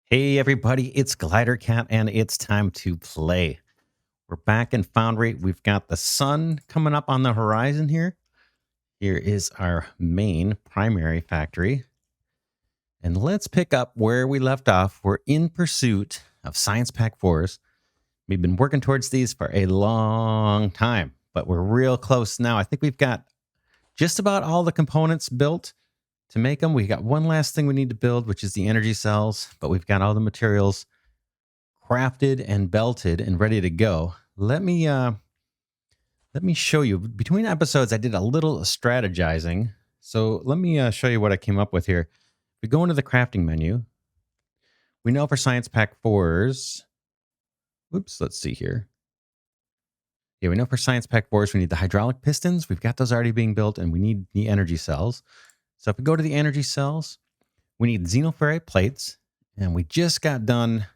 Hey everybody, it's Glidercat and it's time to play. We're back in Foundry. We've got the sun coming up on the horizon here. Here is our main primary factory. And let's pick up where we left off. We're in pursuit of Science Pack 4s. We've been working towards these for a long time, but we're real close now. I think we've got just about all the components built to make them. We got one last thing we need to build, which is the energy cells, but we've got all the materials crafted and belted and ready to go. Let me show you. Between episodes, I did a little strategizing. So let me show you what I came up with here. We go into the crafting menu. We know for Science Pack 4s. Oops, let's see here. Yeah, we know for Science Pack 4s, we need the hydraulic pistons. We've got those already being built, and we need the energy cells. So if we go to the energy cells, we need xenoferrite plates, and we just got done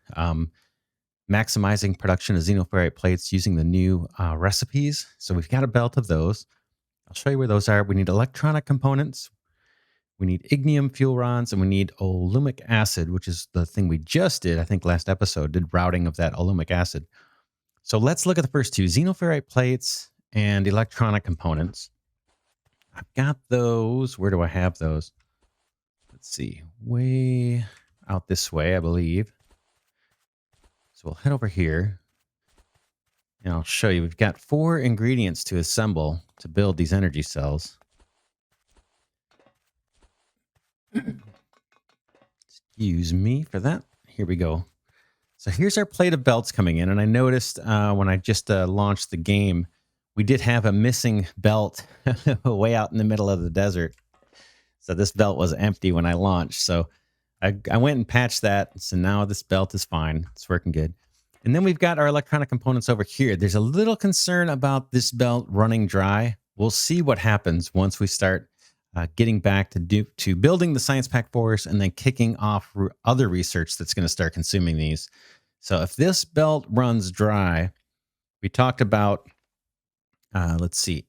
maximizing production of xenoferrite plates using the new recipes. So we've got a belt of those. I'll show you where those are. We need electronic components. We need ignium fuel rods, and we need alumic acid, which is the thing we just did. I think last episode did routing of that alumic acid. So let's look at the first two, xenoferrite plates and electronic components. I've got those. Where do I have those? Let's see. Way out this way, I believe. So we'll head over here. And I'll show you. We've got 4 ingredients to assemble to build these energy cells. Excuse me for that. Here we go. So here's our plate of belts coming in. And I noticed when I just launched the game, we did have a missing belt way out in the middle of the desert. So this belt was empty when I launched. So I went and patched that. So now this belt is fine. It's working good. And then we've got our electronic components over here. There's a little concern about this belt running dry. We'll see what happens once we start getting back to building the Science Pack 4s and then kicking off other research that's going to start consuming these. So if this belt runs dry, we talked about, let's see.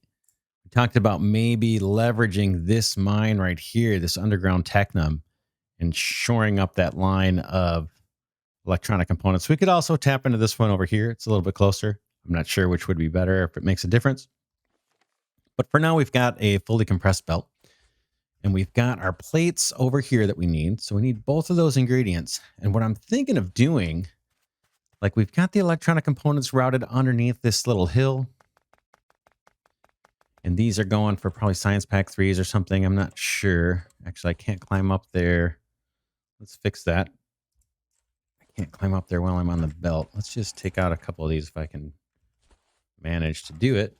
We talked about maybe leveraging this mine right here, this underground technum, and shoring up that line of electronic components. We could also tap into this one over here. It's a little bit closer. I'm not sure which would be better, if it makes a difference. But for now, we've got a fully compressed belt. And we've got our plates over here that we need. So we need both of those ingredients. And what I'm thinking of doing, like we've got the electronic components routed underneath this little hill. And these are going for probably Science Pack 3s or something. I'm not sure. Actually, I can't climb up there. Let's fix that. I can't climb up there while I'm on the belt. Let's just take out a couple of these if I can manage to do it.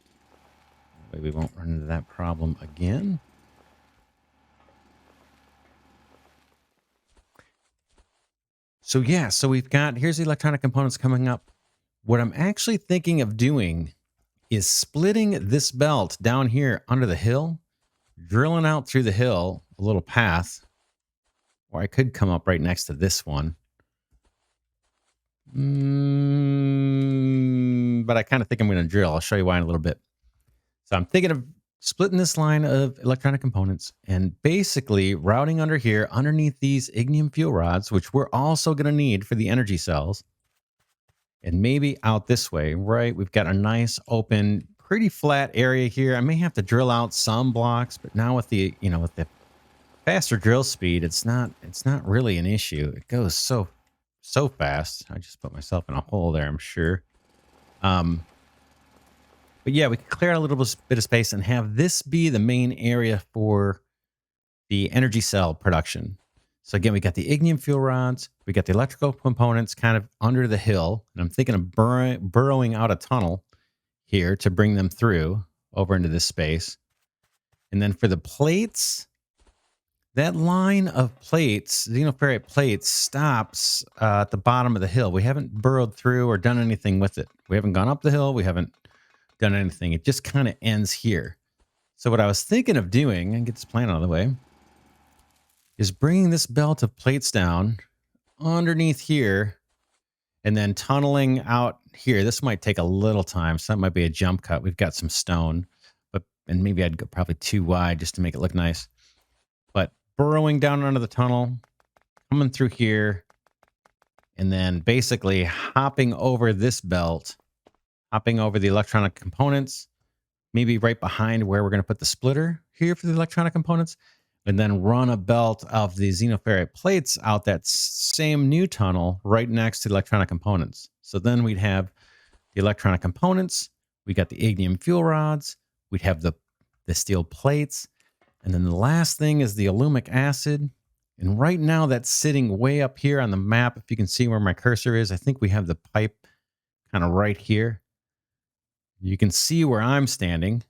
That way we won't run into that problem again. So yeah, so we've got, here's the electronic components coming up. What I'm actually thinking of doing is splitting this belt down here under the hill, drilling out through the hill a little path, or I could come up right next to this one. But I kind of think I'm going to drill. I'll show you why in a little bit. So I'm thinking of splitting this line of electronic components and basically routing under here underneath these ignium fuel rods, which we're also going to need for the energy cells. And maybe out this way, right? We've got a nice open, pretty flat area here. I may have to drill out some blocks, but now with the, with the faster drill speed, it's not really an issue. It goes so fast. I just put myself in a hole there, I'm sure. But yeah, we can clear out a little bit of space and have this be the main area for the energy cell production. So again, we got the ignium fuel rods, we got the electrical components kind of under the hill, and I'm thinking of burrowing out a tunnel here to bring them through over into this space. And then for the plates, that line of plates, xenoferrite plates, stops at the bottom of the hill. We haven't burrowed through or done anything with it. We haven't gone up the hill. We haven't done anything. It just kind of ends here. So what I was thinking of doing, and get this plan out of the way, is bringing this belt of plates down underneath here and then tunneling out here. This might take a little time, so that might be a jump cut. We've got some stone, and maybe I'd go probably too wide just to make it look nice. But burrowing down under the tunnel, coming through here, and then basically hopping over this belt, hopping over the electronic components, maybe right behind where we're going to put the splitter here for the electronic components, and then run a belt of the xenoferrite plates out that same new tunnel right next to the electronic components. So then we'd have the electronic components, we got the ignium fuel rods, we'd have the steel plates, and then the last thing is the alumic acid. And right now that's sitting way up here on the map. If you can see where my cursor is, I think we have the pipe kind of right here. You can see where I'm standing.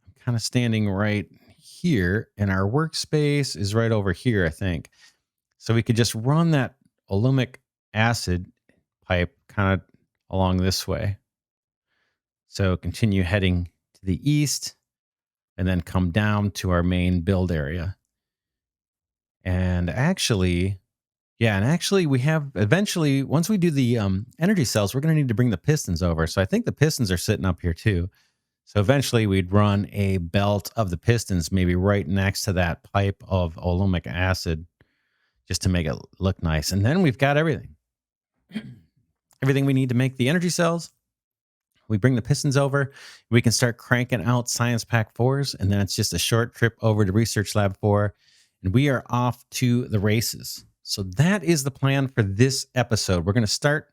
I'm kind of standing right here, and our workspace is right over here, I think. So we could just run that alumic acid pipe kind of along this way. So continue heading to the east and then come down to our main build area. And actually, we have eventually, once we do the energy cells, we're going to need to bring the pistons over. So I think the pistons are sitting up here too. So eventually we'd run a belt of the pistons, maybe right next to that pipe of alumic acid, just to make it look nice. And then we've got everything. Everything we need to make the energy cells. We bring the pistons over. We can start cranking out Science Pack 4s. And then it's just a short trip over to Research Lab 4. And we are off to the races. So that is the plan for this episode. We're going to start.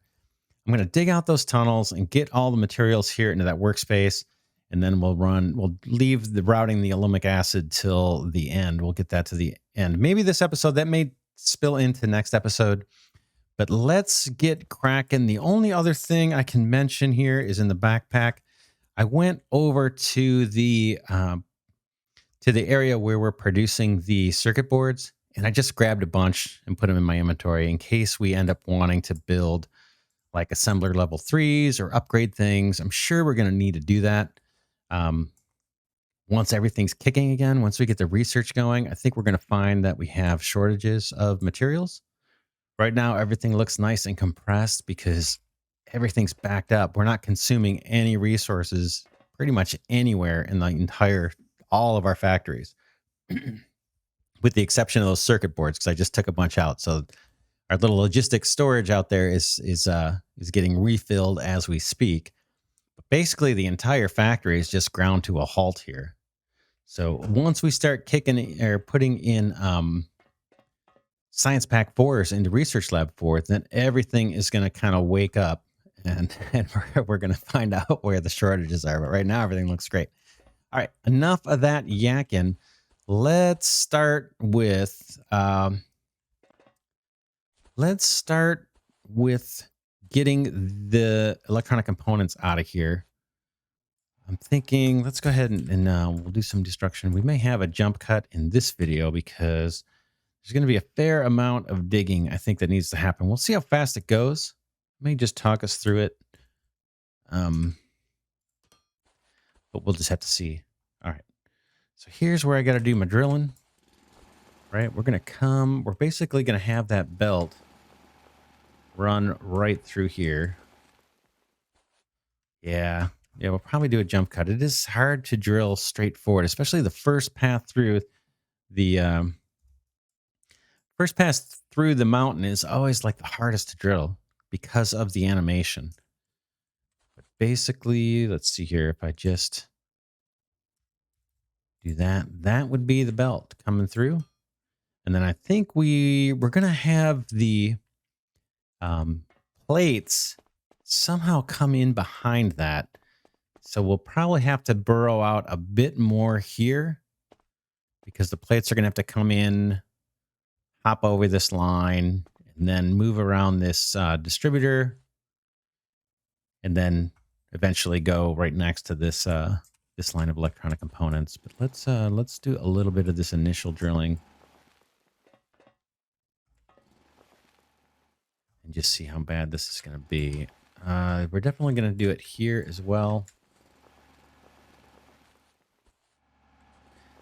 I'm going to dig out those tunnels and get all the materials here into that workspace. And then we'll leave the routing the alumic acid till the end. We'll get that to the end. Maybe this episode, that may spill into next episode. But let's get cracking. The only other thing I can mention here is in the backpack. I went over to the area where we're producing the circuit boards, and I just grabbed a bunch and put them in my inventory in case we end up wanting to build like assembler level 3s or upgrade things. I'm sure we're going to need to do that. Once everything's kicking again, once we get the research going, I think we're going to find that we have shortages of materials. Right now, everything looks nice and compressed because everything's backed up. We're not consuming any resources pretty much anywhere in all of our factories, with the exception of those circuit boards, because I just took a bunch out. So our little logistics storage out there is getting refilled as we speak. But basically, the entire factory is just ground to a halt here. So once we start putting in Science Pack 4s into Research Lab 4, then everything is going to kind of wake up, and we're going to find out where the shortages are. But right now, everything looks great. All right, enough of that yakking. Let's start with getting the electronic components out of here. I'm thinking let's go ahead and we'll do some destruction. We may have a jump cut in this video because there's going to be a fair amount of digging, I think, that needs to happen. We'll see how fast it goes. Let me just talk us through it. But we'll just have to see. All right. So here's where I got to do my drilling. Right. We're basically going to have that belt run right through here. Yeah, we'll probably do a jump cut. It is hard to drill straight forward, especially the first path through the mountain is always like the hardest to drill because of the animation. But basically, let's see here. If I just do that would be the belt coming through. And then I think we're going to have the plates somehow come in behind that. So we'll probably have to burrow out a bit more here because the plates are going to have to come in, hop over this line, and then move around this distributor, and then eventually go right next to this this line of electronic components. But let's do a little bit of this initial drilling and just see how bad this is going to be. We're definitely going to do it here as well.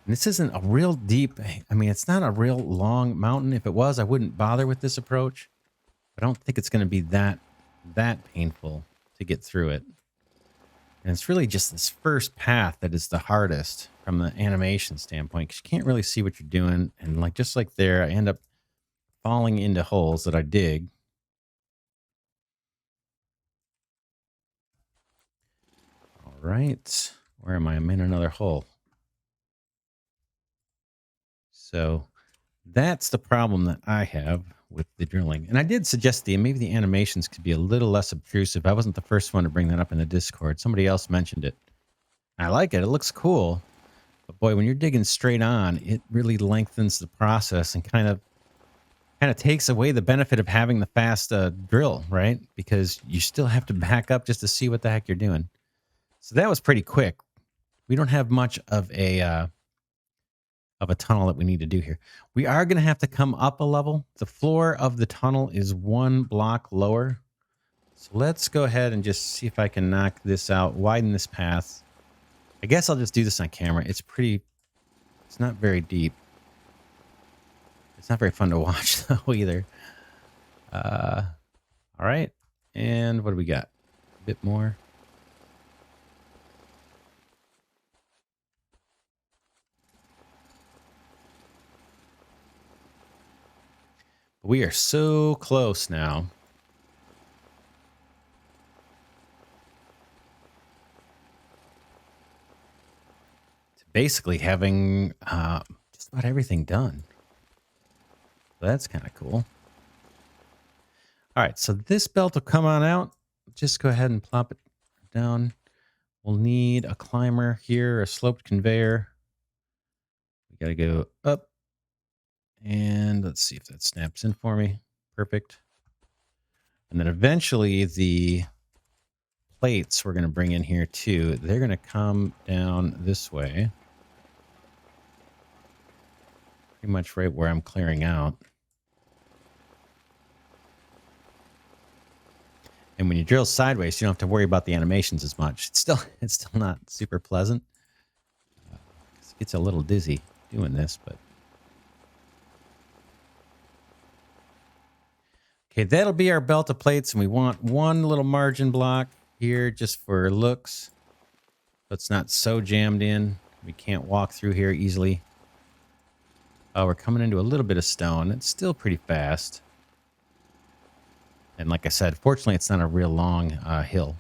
And this isn't a real deep, I mean, it's not a real long mountain. If it was, I wouldn't bother with this approach. I don't think it's going to be that painful to get through it. And it's really just this first path that is the hardest from the animation standpoint, because you can't really see what you're doing. And just like there, I end up falling into holes that I dig. right. Where am I? I'm in another hole. So that's the problem that I have with the drilling. And I did suggest maybe the animations could be a little less obtrusive. I wasn't the first one to bring that up in the Discord. Somebody else mentioned it. I like it. It looks cool. But boy, when you're digging straight on, it really lengthens the process and kind of takes away the benefit of having the fast drill, right? Because you still have to back up just to see what the heck you're doing. So that was pretty quick. We don't have much of a tunnel that we need to do here. We are going to have to come up a level. The floor of the tunnel is 1 block lower. So let's go ahead and just see if I can knock this out, widen this path. I guess I'll just do this on camera. It's not very deep. It's not very fun to watch though either. All right. And what do we got? A bit more. We are so close now. To basically having just about everything done. So that's kind of cool. All right, so this belt will come on out. Just go ahead and plop it down. We'll need a climber here, a sloped conveyor. We got to go up. And let's see if that snaps in for me. Perfect. And then eventually the plates we're going to bring in here too. They're going to come down this way. Pretty much right where I'm clearing out. And when you drill sideways, you don't have to worry about the animations as much. It's still not super pleasant. It gets a little dizzy doing this, but okay, that'll be our belt of plates, and we want one little margin block here just for looks. So it's not so jammed in. We can't walk through here easily. Oh, we're coming into a little bit of stone. It's still pretty fast. And like I said, fortunately, it's not a real long hill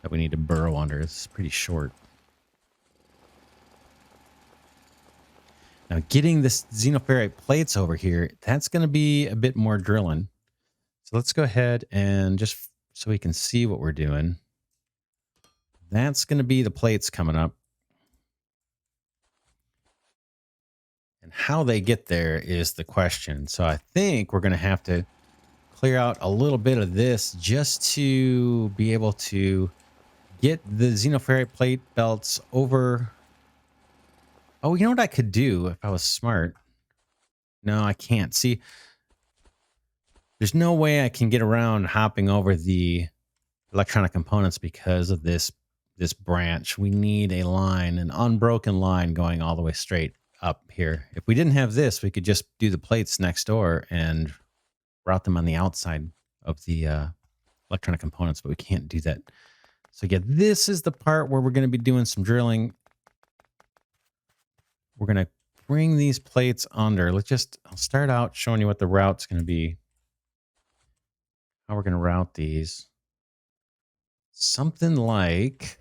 that we need to burrow under. It's pretty short. Now, getting this xenoferrite plates over here, that's going to be a bit more drilling. So let's go ahead and just so we can see what we're doing. That's going to be the plates coming up. And how they get there is the question. So I think we're going to have to clear out a little bit of this just to be able to get the xenoferrite plate belts over. Oh, you know what I could do if I was smart? No, I can't. See, there's no way I can get around hopping over the electronic components because of this branch. We need a line, an unbroken line going all the way straight up here. If we didn't have this, we could just do the plates next door and route them on the outside of the electronic components, but we can't do that. So yeah, this is the part where we're going to be doing some drilling. We're going to bring these plates under. I'll start out showing you what the route's going to be. How we're going to route these. Something like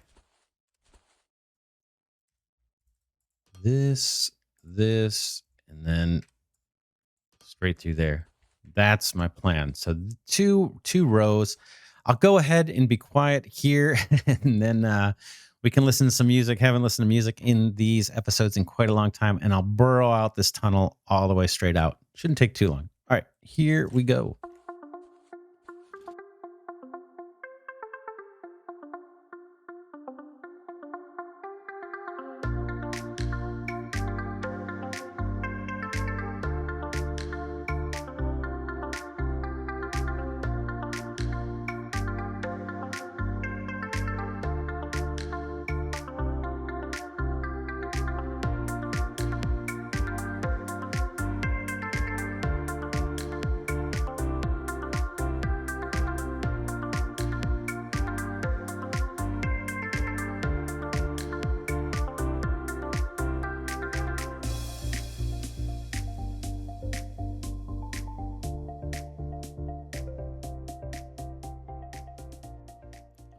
this, and then straight through there. That's my plan. So two rows. I'll go ahead and be quiet here, and then we can listen to some music. Haven't listened to music in these episodes in quite a long time, and I'll burrow out this tunnel all the way straight out. Shouldn't take too long. All right, here we go.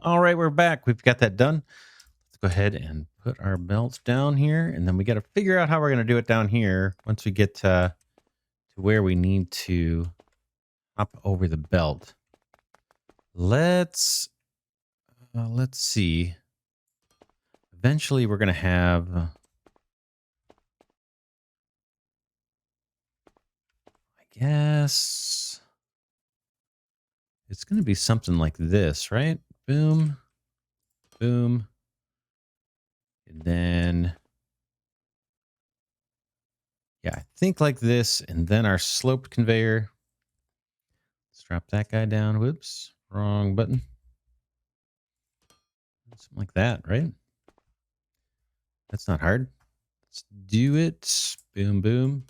All right, we're back. We've got that done. go ahead and put our belts down here, and then we got to figure out how we're going to do it down here once we get to where we need to hop over the belt. Let's see. Eventually, we're going to have, I guess, it's going to be something like this, right? Boom, boom, and then, yeah, I think like this, and then our sloped conveyor. Let's drop that guy down. Whoops, wrong button. Something like that, right? That's not hard. Let's do it. Boom, boom.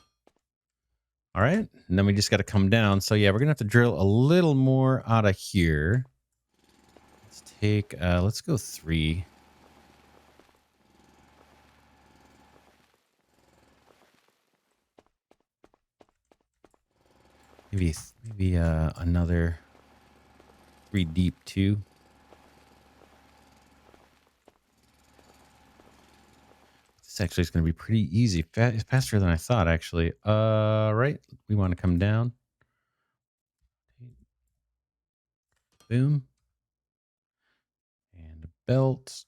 All right. And then we just got to come down. So yeah, we're going to have to drill a little more out of here. Let's take, let's go 3. Maybe another 3 deep too. This actually is going to be pretty easy. Faster than I thought, actually. Right. We want to come down. Boom. And a belt.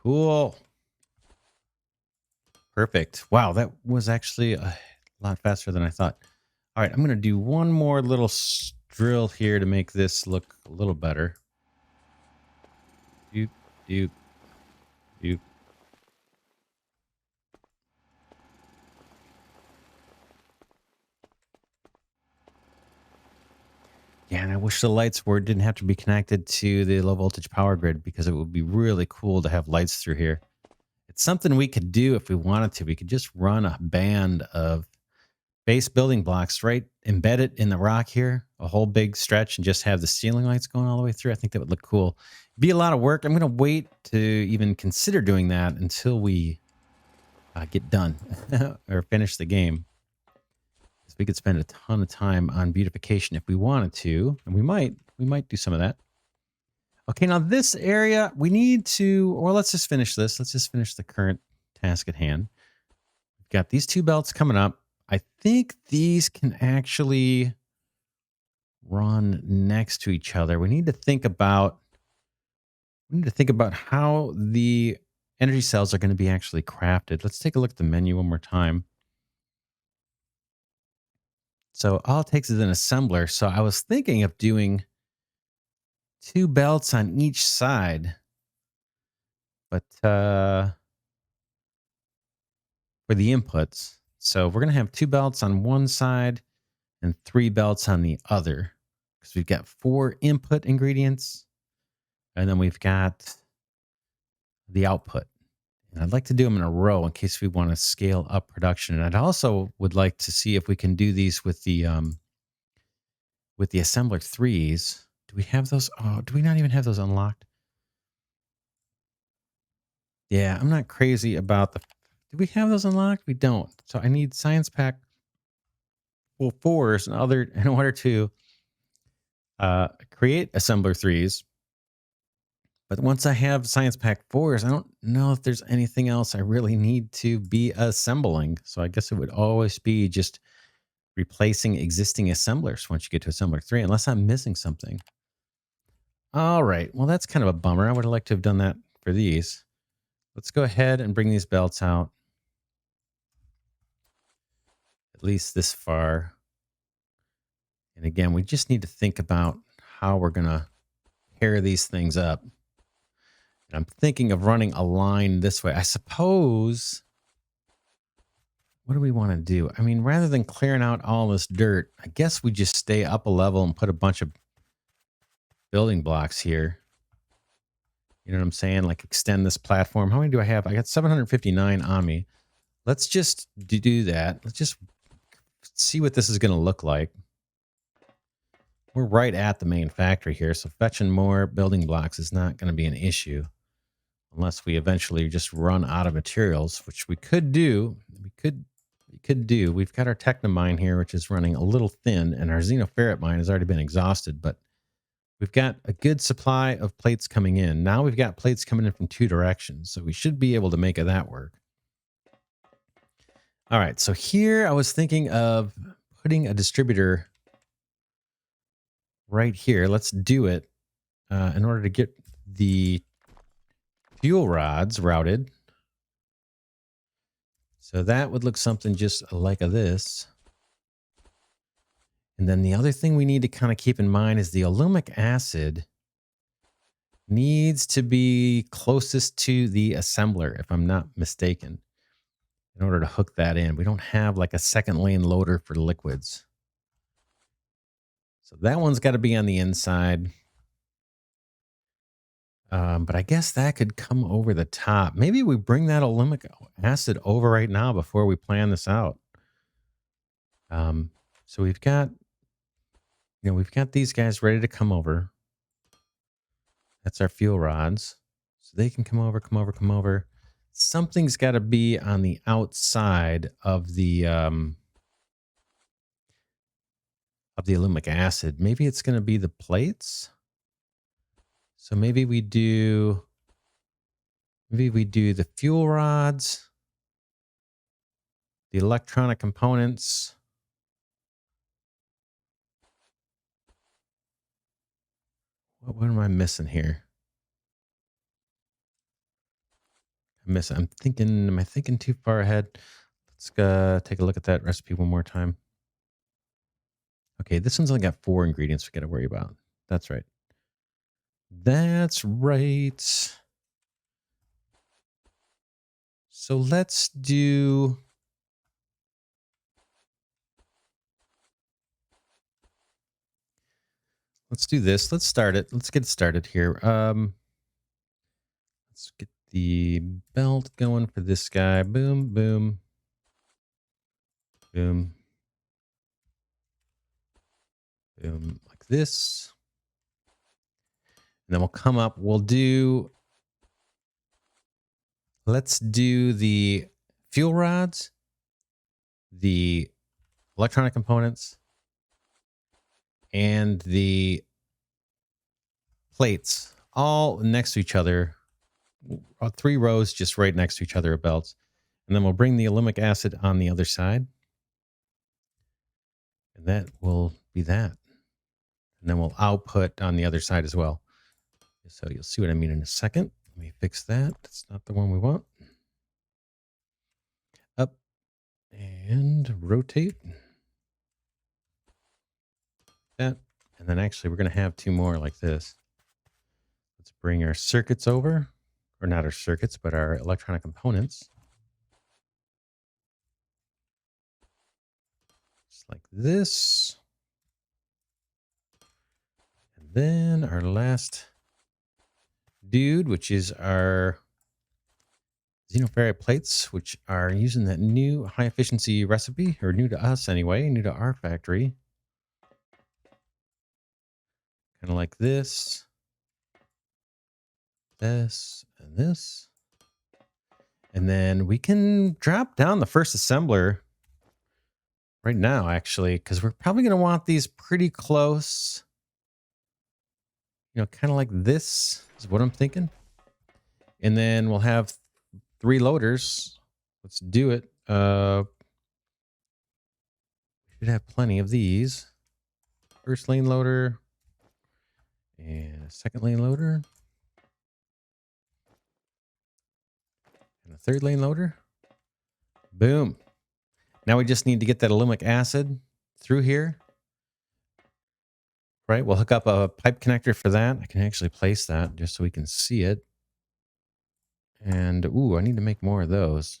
Cool. Perfect. Wow, that was actually a lot faster than I thought. All right, I'm going to do one more little drill here to make this look a little better. Doop, doop, doop. Yeah, and I wish the lights didn't have to be connected to the low voltage power grid, because it would be really cool to have lights through here. It's something we could do if we wanted to. We could just run a band of base building blocks, right? Embed it in the rock here, a whole big stretch, and just have the ceiling lights going all the way through. I think that would look cool. Be a lot of work. I'm going to wait to even consider doing that until we get done or finish the game. We could spend a ton of time on beautification if we wanted to, and we might do some of that. Okay, now this area we need to, or let's just finish this. Let's just finish the current task at hand. We've got these 2 belts coming up. I think these can actually run next to each other. We need to think about how the energy cells are going to be actually crafted. Let's take a look at the menu one more time. So all it takes is an assembler. So I was thinking of doing 2 belts on each side, but for the inputs. So we're going to have 2 belts on one side and 3 belts on the other, because we've got 4 input ingredients, and then we've got the output. And I'd like to do them in a row in case we want to scale up production. And I'd also would like to see if we can do these with the assembler 3s. Do we have those? Oh, do we not even have those unlocked? Yeah, I'm not crazy about the... Do we have those unlocked? We don't. So I need science pack 4s in order to create assembler 3s. But once I have science pack 4s, I don't know if there's anything else I really need to be assembling. So I guess it would always be just replacing existing assemblers once you get to assembler 3, unless I'm missing something. All right. Well, that's kind of a bummer. I would have liked to have done that for these. Let's go ahead and bring these belts out. At least this far. And again, we just need to think about how we're going to pair these things up. And I'm thinking of running a line this way. I suppose, what do we want to do? I mean, rather than clearing out all this dirt, I guess we just stay up a level and put a bunch of building blocks here. You know what I'm saying? Like extend this platform. How many do I have? I got 759 on me. Let's just do that. Let's just see what this is going to look like. We're right at the main factory here, so fetching more building blocks is not going to be an issue unless we eventually just run out of materials, which we could do. We could do. We've got our Technomine here, which is running a little thin, and our Xenoferrite mine has already been exhausted, but We've got a good supply of plates coming in. Now we've got plates coming in from 2 directions, so we should be able to make that work. All right, so here I was thinking of putting a distributor right here. Let's do it in order to get the fuel rods routed. So that would look something just like this. And then the other thing we need to kind of keep in mind is the alumic acid needs to be closest to the assembler, if I'm not mistaken, in order to hook that in. We don't have like a second lane loader for liquids. So that one's got to be on the inside. But I guess that could come over the top. Maybe we bring that alumic acid over right now before we plan this out. So we've got, we've got these guys ready to come over. That's our fuel rods. So they can come over, come over, come over. Something's got to be on the outside of the alumic acid. Maybe it's going to be the plates. So maybe we do the fuel rods, the electronic components. What am I missing here? I'm thinking, am I thinking too far ahead? Let's take a look at that recipe one more time. Okay, this one's only got 4 ingredients we got to worry about. That's right. That's right. So let's do this. Let's start it. Let's get started here. Let's get the belt going for this guy. Boom, boom, boom, boom, like this. And then we'll come up. Let's do the fuel rods, the electronic components, and the plates all next to each other. 3 rows just right next to each other of belts. And then we'll bring the alumic acid on the other side. And that will be that. And then we'll output on the other side as well. So you'll see what I mean in a second. Let me fix that. That's not the one we want. Up and rotate. That. And then actually we're going to have 2 more like this. Let's bring our circuits over. Or not our circuits, but our electronic components. Just like this. And then our last dude, which is our xenoferrite plates, which are using that new high efficiency recipe, or new to us anyway, new to our factory. Kind of like this, this, and this. And then we can drop down the first assembler right now, actually, because we're probably going to want these pretty close. Kind of like this is what I'm thinking. And then we'll have 3 loaders. Let's do it. We should have plenty of these. First lane loader. And a second lane loader. And a third lane loader. Boom. Now we just need to get that alumic acid through here. Right, we'll hook up a pipe connector for that. I can actually place that just so we can see it. And, ooh, I need to make more of those.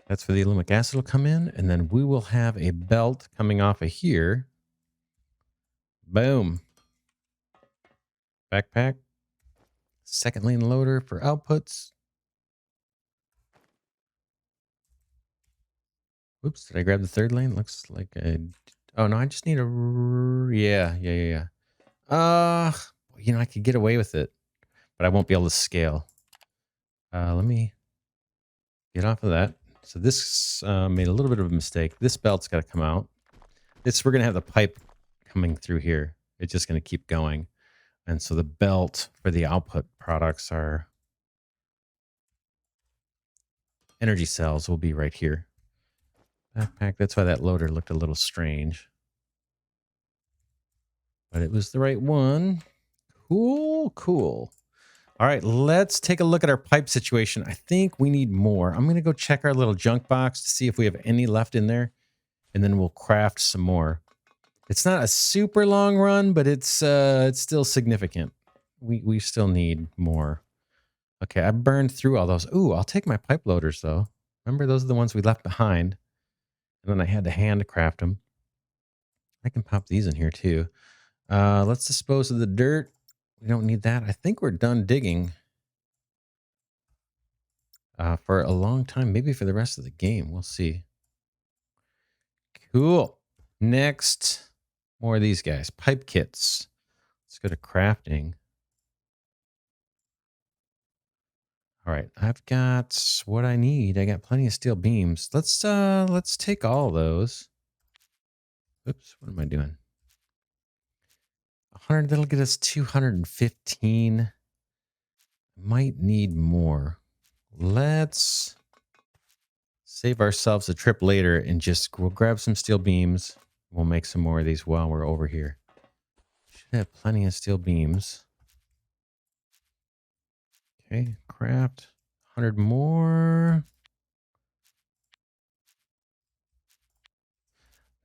That's for the alumic acid will come in. And then we will have a belt coming off of here. Boom. Backpack. Second lane loader for outputs. Oops, did I grab the third lane? Looks like oh no, I just need a, yeah. I could get away with it, but I won't be able to scale. Let me get off of that. So this made a little bit of a mistake. This belt's got to come out. we're going to have the pipe coming through here. It's just going to keep going. And so the belt for the output products are energy cells will be right here. Backpack. That's why that loader looked a little strange. But it was the right one. Cool, cool. All right, let's take a look at our pipe situation. I think we need more. I'm going to go check our little junk box to see if we have any left in there. And then we'll craft some more. It's not a super long run, but it's still significant. We still need more. Okay, I burned through all those. Ooh, I'll take my pipe loaders, though. Remember, those are the ones we left behind. And then I had to handcraft them. I can pop these in here, too. Let's dispose of the dirt. We don't need that. I think we're done digging for a long time. Maybe for the rest of the game. We'll see. Cool. Next, more of these guys. Pipe kits. Let's go to crafting. All right, I've got what I need. I got plenty of steel beams. Let's take all those. Oops, what am I doing? 100, that'll get us 215. Might need more. Let's save ourselves a trip later and we'll grab some steel beams. We'll make some more of these while we're over here. Should have plenty of steel beams. Okay, craft 100 more.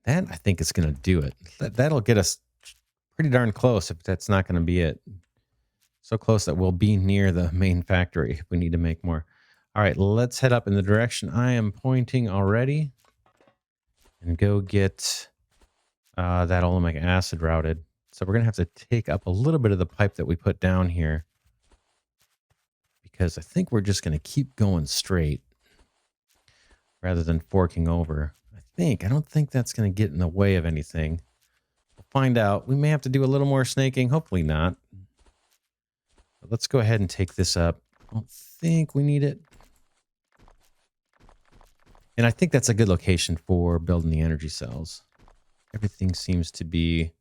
That I think is going to do it. That'll get us pretty darn close if that's not going to be it. So close that we'll be near the main factory if we need to make more. All right, let's head up in the direction I am pointing already and go get that olemic acid routed. So we're going to have to take up a little bit of the pipe that we put down here because I think we're just going to keep going straight rather than forking over. I don't think that's going to get in the way of anything. We'll find out. We may have to do a little more snaking. Hopefully not. But let's go ahead and take this up. I don't think we need it. And I think that's a good location for building the energy cells. Everything seems to be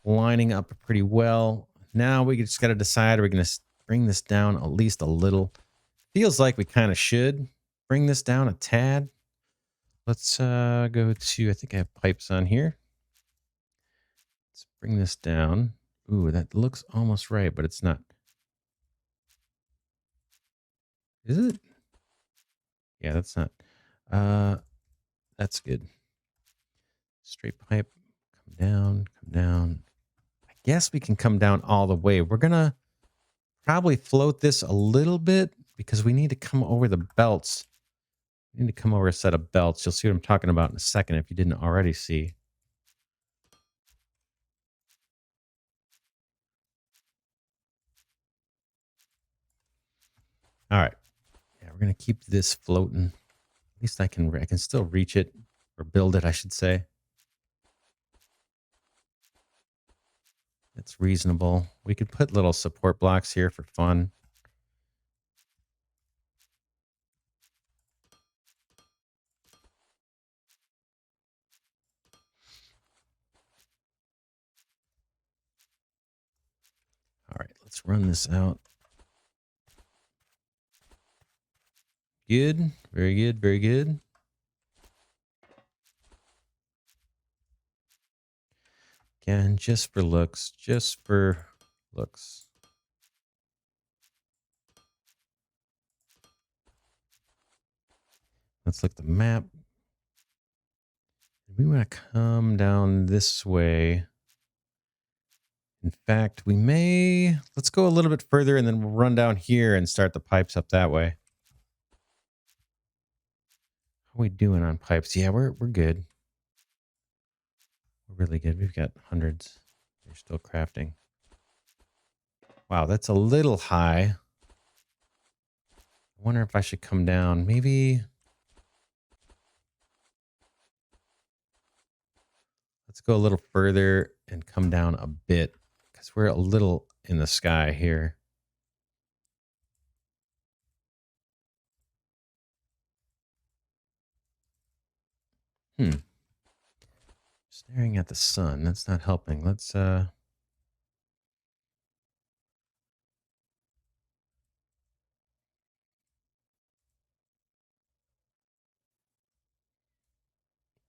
lining up pretty well. Now we just got to decide, are we going to bring this down at least a little? Feels like we kind of should bring this down a tad. Let's go to, I think I have pipes on here. Let's bring this down. Ooh, that looks almost right, but it's not. Is it? Yeah, that's not. That's good. Straight pipe. Come down, come down. I guess we can come down all the way. We're going to probably float this a little bit because we need to come over the belts. We need to come over a set of belts. You'll see what I'm talking about in a second if you didn't already see. All right. Yeah, we're going to keep this floating. At least I can still reach it or build it, I should say. It's reasonable. We could put little support blocks here for fun. All right, let's run this out. Good. Very good. Very good. Again, just for looks. Just for looks. Let's look at the map. We want to come down this way. In fact, let's go a little bit further and then we'll run down here and start the pipes up that way. How are we doing on pipes? Yeah, we're good. We're really good. We've got hundreds. They're still crafting. Wow, that's a little high. I wonder if I should come down. Maybe. Let's go a little further and come down a bit because we're a little in the sky here. Staring at the sun. That's not helping. Let's Well,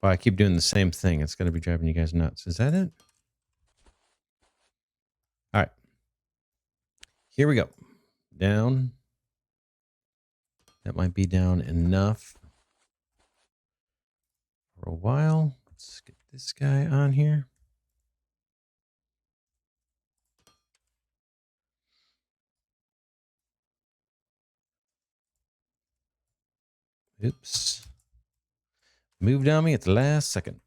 I keep doing the same thing. It's going to be driving you guys nuts. Is that it? All right. Here we go. Down. That might be down enough for a while. Let's get this guy on here. Oops. Moved on me at the last second.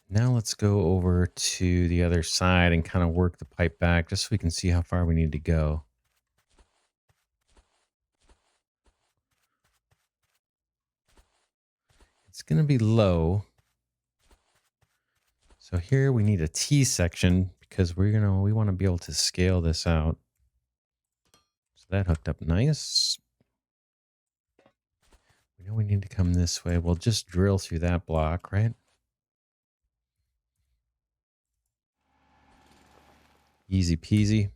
Now let's go over to the other side and kind of work the pipe back just so we can see how far we need to go. It's going to be low. So here we need a T section because we want to be able to scale this out. So that hooked up nice. We know we need to come this way. We'll just drill through that block, right? Easy peasy.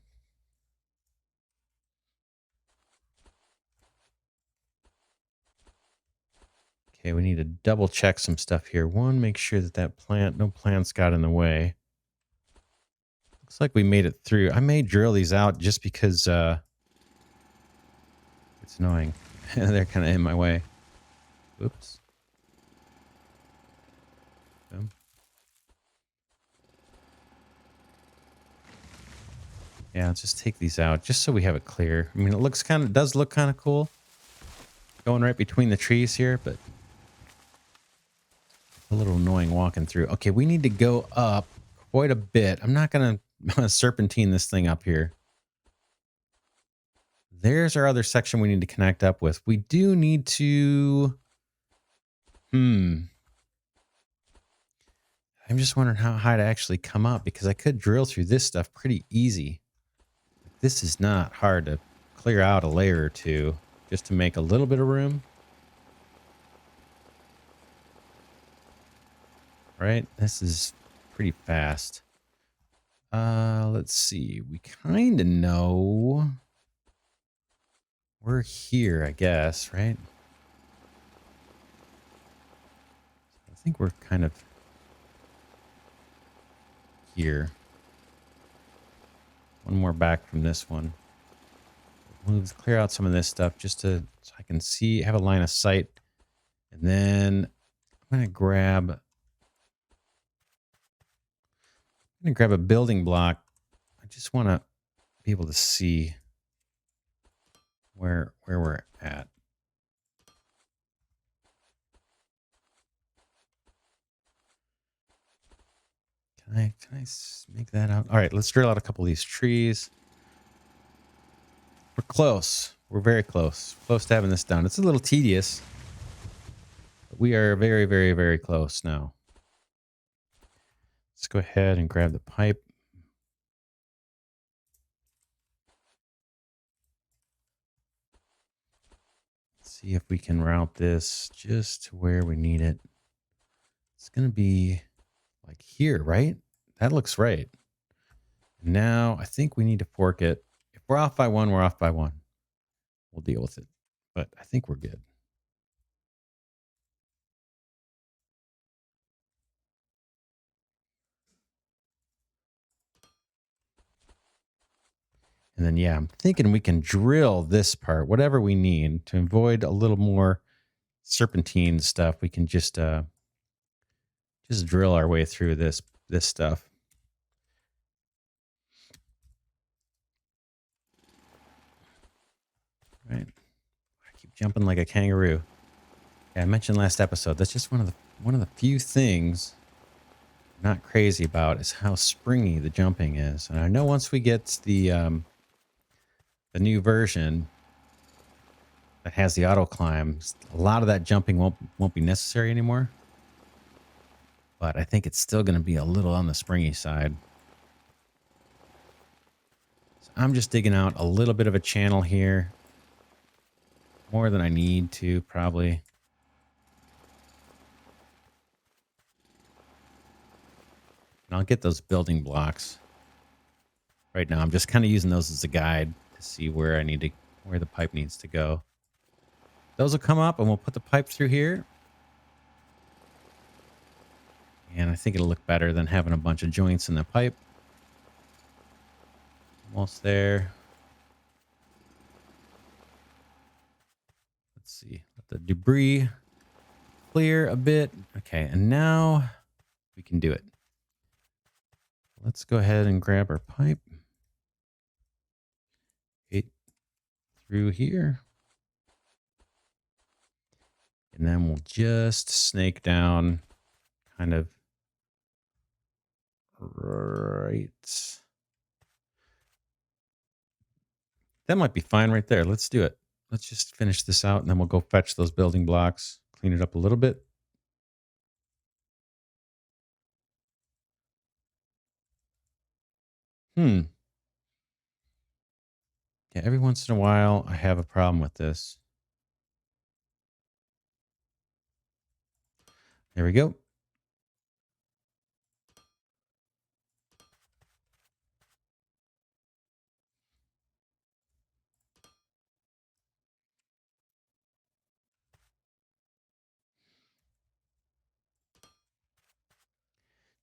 Okay, we need to double check some stuff here. One, make sure that no plants got in the way. Looks like we made it through. I may drill these out just because it's annoying. They're kind of in my way. Oops. Yeah, let's just take these out just so we have it clear. I mean, it does look kind of cool going right between the trees here, but a little annoying walking through. Okay, we need to go up quite a bit. I'm not going to serpentine this thing up here. There's our other section we need to connect up with. We do need to... I'm just wondering how high to actually come up because I could drill through this stuff pretty easy. This is not hard to clear out a layer or two just to make a little bit of room. Right? This is pretty fast. Let's see. We kind of know we're here, I guess, right? I think we're kind of here. One more back from this one. We'll clear out some of this stuff just so I can have a line of sight. And then I'm going to grab a building block. I just want to be able to see where we're at. Can I make that out? All right, let's drill out a couple of these trees. We're close. We're very close. Close to having this done. It's a little tedious, but we are very, very, very close now. Let's go ahead and grab the pipe. See if we can route this just to where we need it. It's going to be like here, right? That looks right. Now I think we need to fork it. If we're off by one, we're off by one. We'll deal with it. But I think we're good. And then, yeah, I'm thinking we can drill this part, whatever we need to avoid a little more serpentine stuff. We can just drill our way through this stuff. Right. I keep jumping like a kangaroo. Yeah, I mentioned last episode. That's just one of the few things I'm not crazy about is how springy the jumping is. And I know once we get the new version that has the auto climb, a lot of that jumping won't be necessary anymore. but I think it's still going to be a little on the springy side. So I'm just digging out a little bit of a channel here. More than I need to, probably. And I'll get those building blocks. Right now, I'm just kind of using those as a guide to see where where the pipe needs to go. Those will come up, and we'll put the pipe through here. And I think it'll look better than having a bunch of joints in the pipe. Almost there. Let's see. Let the debris clear a bit. Okay, and now we can do it. Let's go ahead and grab our pipe. Through here. And then we'll just snake down kind of right. That might be fine right there. Let's do it. Let's just finish this out, and then we'll go fetch those building blocks, clean it up a little bit. Yeah, every once in a while, I have a problem with this. There we go.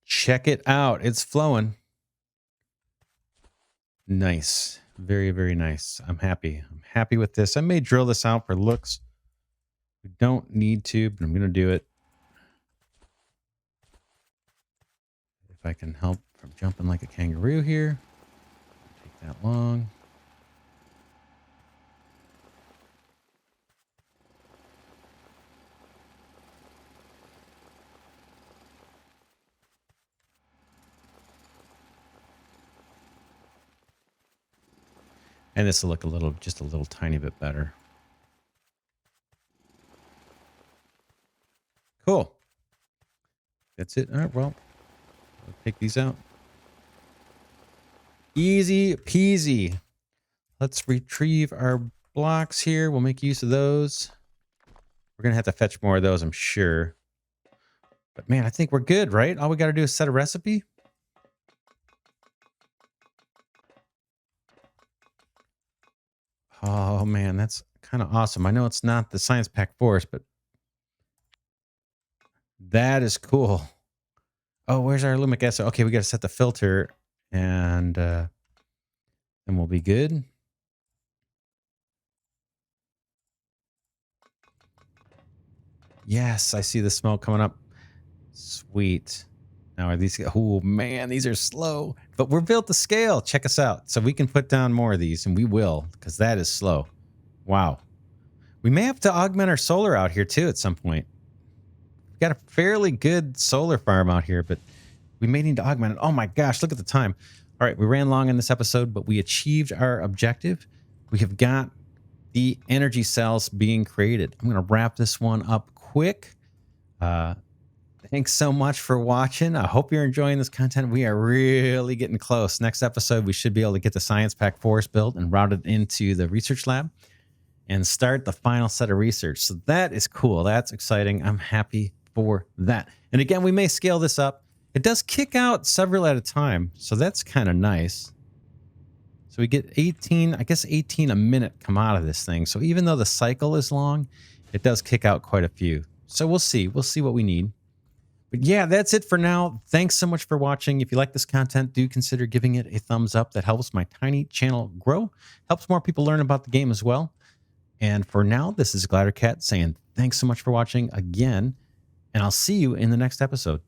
Check it out. It's flowing. Nice. Very, very nice. I'm happy. I'm happy with this. I may drill this out for looks. We don't need to, but I'm going to do it. If I can help from jumping like a kangaroo here. Take that long. And this will look just a little tiny bit better. Cool. That's it. All right, well, I'll take these out. Easy peasy. Let's retrieve our blocks here. We'll make use of those. We're going to have to fetch more of those, I'm sure. But man, I think we're good, right? All we got to do is set a recipe. Oh man, that's kind of awesome. I know it's not the Science Pack Forest, but that is cool. Oh, where's our aluminum acid? Okay, we got to set the filter, and then we'll be good. Yes, I see the smoke coming up. Sweet. Now are these? Oh man, these are slow, but we're built to scale. Check us out. So we can put down more of these, and we will, because that is slow. Wow. We may have to augment our solar out here too at some point. We've got a fairly good solar farm out here, but we may need to augment it. Oh my gosh, look at the time. All right, we ran long in this episode, but we achieved our objective. We have got the energy cells being created. I'm going to wrap this one up quick. Thanks so much for watching. I hope you're enjoying this content. We are really getting close. Next episode, we should be able to get the Science Pack Forest built and route it into the research lab and start the final set of research. So that is cool. That's exciting. I'm happy for that. And again, we may scale this up. It does kick out several at a time, so that's kind of nice. So we get 18, I guess 18 a minute come out of this thing. So even though the cycle is long, it does kick out quite a few. So we'll see. We'll see what we need. But yeah, that's it for now. Thanks so much for watching. If you like this content, do consider giving it a thumbs up. That helps my tiny channel grow, helps more people learn about the game as well. And for now, this is Glidercat saying thanks so much for watching again, and I'll see you in the next episode.